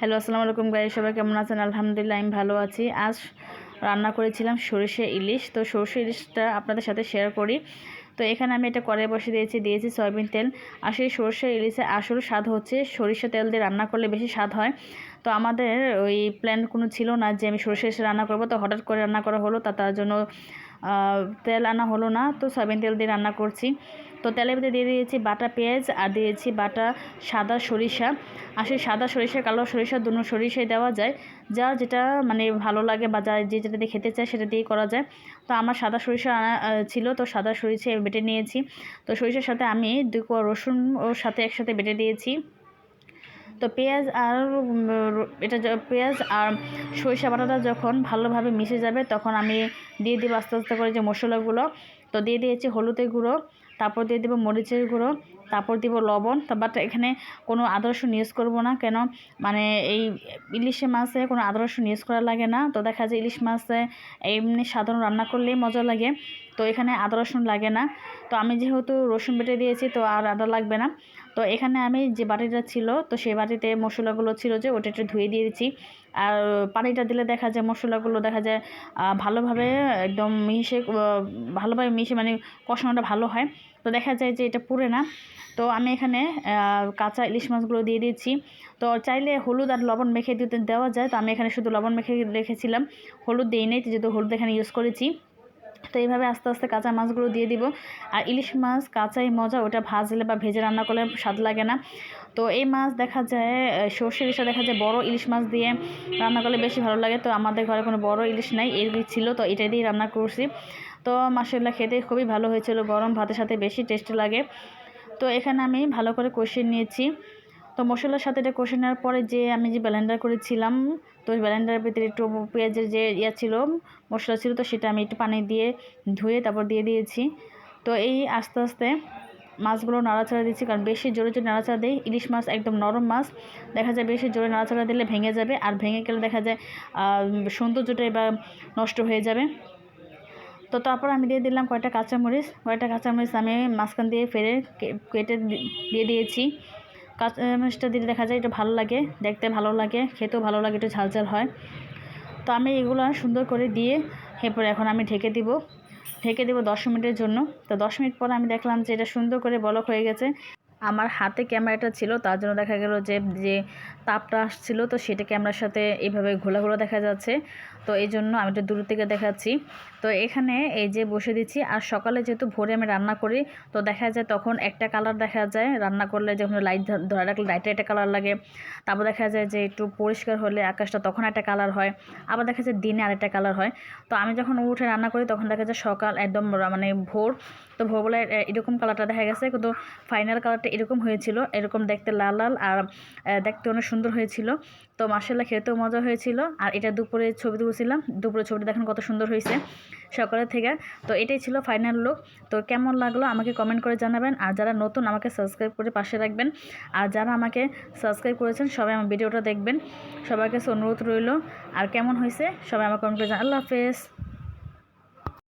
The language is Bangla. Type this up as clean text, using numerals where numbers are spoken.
হ্যালো, আসসালামু আলাইকুম গাইস, সবাই কেমন আছেন? আলহামদুলিল্লাহ আমি ভালো আছি। আজ রান্না করেছিলাম সরষে ইলিশ। তো সরষে ইলিশটা আপনাদের সাথে শেয়ার করি। তো এখানে আমি এটা কড়াই বসে দিয়েছি সয়াবিন তেল। আর সেই সরষে ইলিশে আসল স্বাদ হচ্ছে সরিষা তেল দিয়ে রান্না করলে বেশি স্বাদ হয়। তো আমাদের ওই প্ল্যান কোনো ছিল না যে আমি সরষে ইলিশ রান্না করব, তো হঠাৎ করে রান্না করা হলো, তার জন্য তেল আনা হলো না, তো সয়াবিন তেল দিয়ে রান্না করছি। তো তেলের মধ্যে দিয়ে দিয়েছি বাটা পেঁয়াজ আর দিয়েছি বাটা সাদা সরিষা। আর সেই সাদা সরিষা কালো সরিষা দুটো সরিষাই দেওয়া যায়, যার যেটা মানে ভালো লাগে বা যে যেটা দিয়ে খেতে চায় সেটা দিয়ে করা যায়। তো আমার সাদা সরিষা আনা ছিল, তো সাদা সরিষা বেটে নিয়েছি। তো সরিষার সাথে আমি 2 কোয়া রসুন ওর সাথে একসাথে বেটে দিয়েছি। তো পেঁয়াজ আর পেঁয়াজ আর সরিষা বাটাটা যখন ভালোভাবে মিশে যাবে তখন আমি দিয়ে দেবো আস্তে আস্তে করে যে মশলাগুলো। তো দিয়ে দিয়েছি হলুদের গুঁড়ো, তারপর দিয়ে দেবো মরিচের গুঁড়ো, তারপর দিব লবণ। বাট এখানে কোনো আদা রসুন ইউজ করবো না, কেন মানে এই ইলিশে মাছে কোনো আদা রসুন ইউজ করা লাগে না। তো দেখা যায় ইলিশ মাছে এমনি সাধারণ রান্না করলেই মজা লাগে, তো এখানে আদা রসুন লাগে না। তো আমি যেহেতু রসুন বেটে দিয়েছি তো আর আদা লাগবে না। তো এখানে আমি যে বাটিটা ছিল, তো সেই বাটিতে মশলাগুলো ছিল যে ওটা একটু ধুয়ে দিয়েছি। আর পানিটা দিলে দেখা যায় মশলাগুলো দেখা যায় ভালোভাবে একদম ভালোভাবে মিশে মানে কষানোটা ভালো হয়। তো দেখা যায় যে এটা পুড়ে না। তো আমি এখানে কাঁচা ইলিশ মাছগুলো দিয়ে দিচ্ছি। তো চাইলে হলুদ আর লবণ মেখে দেওয়া যায়, তো আমি এখানে শুধু লবণ মেখে রেখেছিলাম, হলুদ দিই নাই, যেহেতু হলুদ এখানে ইউজ করেছি। তো এইভাবে আস্তে আস্তে কাঁচা মাছগুলো দিয়ে দিব। আর ইলিশ মাছ কাঁচাই মজা, ওটা ভাজলে বা ভেজে রান্না করলে স্বাদ লাগে না। তো এই মাছ দেখা যায় সর্ষে ইলিশটা দেখা যায় বড় ইলিশ মাছ দিয়ে রান্না করলে বেশি ভালো লাগে। তো আমাদের ঘরে কোনো বড় ইলিশ নাই, এর ছিল, তো এটা দিয়ে রান্না করছি। তো মাশাআল্লাহ খেতে খুবই ভালো হয়েছিল, গরম ভাতের সাথে বেশি টেস্টি লাগে। তো এখানে আমি ভালো করে কষিয়ে নিয়েছি। তো মশলার সাথে এটা কষে নেওয়ার পরে যে আমি যে ব্লেন্ডার করেছিলাম, তো ওই ব্লেন্ডারের ভিতরে একটু পেঁয়াজের যে ছিল মশলা ছিল, তো সেটা আমি একটু পানি দিয়ে ধুয়ে তারপর দিয়ে দিয়েছি। তো এই আস্তে আস্তে মাছগুলো নাড়াচাড়া দিচ্ছি, কারণ বেশি জোরে যদি নাড়াচাড়া দিই, ইলিশ মাছ একদম নরম মাছ, দেখা যায় বেশি জোরে নাড়াচাড়া দিলে ভেঙে যাবে, আর ভেঙে গেলে দেখা যায় সৌন্দর্যটাই বা নষ্ট হয়ে যাবে। তো তারপর আমি দিয়ে দিলাম কয়েকটা কাঁচামরিচ আমি মাঝখান দিয়ে কেটে দিয়ে দিয়েছি। কাঁচামরিচটা দিলে দেখা যায় এটা ভালো লাগে, দেখতে ভালো লাগে, খেতেও ভালো লাগে, একটু ঝালঝাল হয়। তো আমি এগুলো সুন্দর করে দিয়ে এরপরে এখন আমি ঢেকে দিব 10 মিনিটের জন্য। তো 10 মিনিট পর আমি দেখলাম যে এটা সুন্দর করে বলক হয়ে গেছে। আমার হাতে ক্যামেরাটা ছিল, তার জন্য দেখা গেল যে যে তাপটা আসছিল, তো সেটা ক্যামেরার সাথে এইভাবে ঘোলা ঘোলা দেখা যাচ্ছে। তো এই জন্য আমি একটু দূর থেকে দেখাচ্ছি। তো এখানে এই যে বসে দিচ্ছি। আর সকালে যেহেতু ভোরে আমি রান্না করি, তো দেখা যায় তখন একটা কালার দেখা যায়, রান্না করলে যখন লাইট ধরে রাখলে লাইটের একটা কালার লাগে। তারপর দেখা যায় যে একটু পরিষ্কার হলে আকাশটা তখন একটা কালার হয়, আবার দেখা যায় দিনে আরেকটা কালার হয়। তো আমি যখন উঠে রান্না করি তখন দেখা যায় সকাল একদম মানে ভোর, তো ভোরবেলায় এরকম কালারটা দেখা গেছে, কিন্তু ফাইনাল কালারটা এরকম হয়েছিল, এরকম দেখতে লাল লাল আর দেখতে অনেক সুন্দর হয়েছিল। তো মাশাআল্লাহ খেতেও মজা হয়েছিল। আর এটা দুপুরে ছবি তুলছিলাম, দুপুরে ছবিটা দেখেন কত সুন্দর হয়েছে সকালের থেকে। তো এটাই ছিল ফাইনাল লুক। তো কেমন লাগলো আমাকে কমেন্ট করে জানাবেন। আর যারা নতুন আমাকে সাবস্ক্রাইব করে পাশে রাখবেন। আর যারা আমাকে সাবস্ক্রাইব করেছেন সবাই আমার ভিডিওটা দেখবেন। সবার কাছে অনুরোধ রইল। আর কেমন হয়েছে সবাই আমার কমেন্ট করে জানাবেন। আল্লাহ হাফেজ।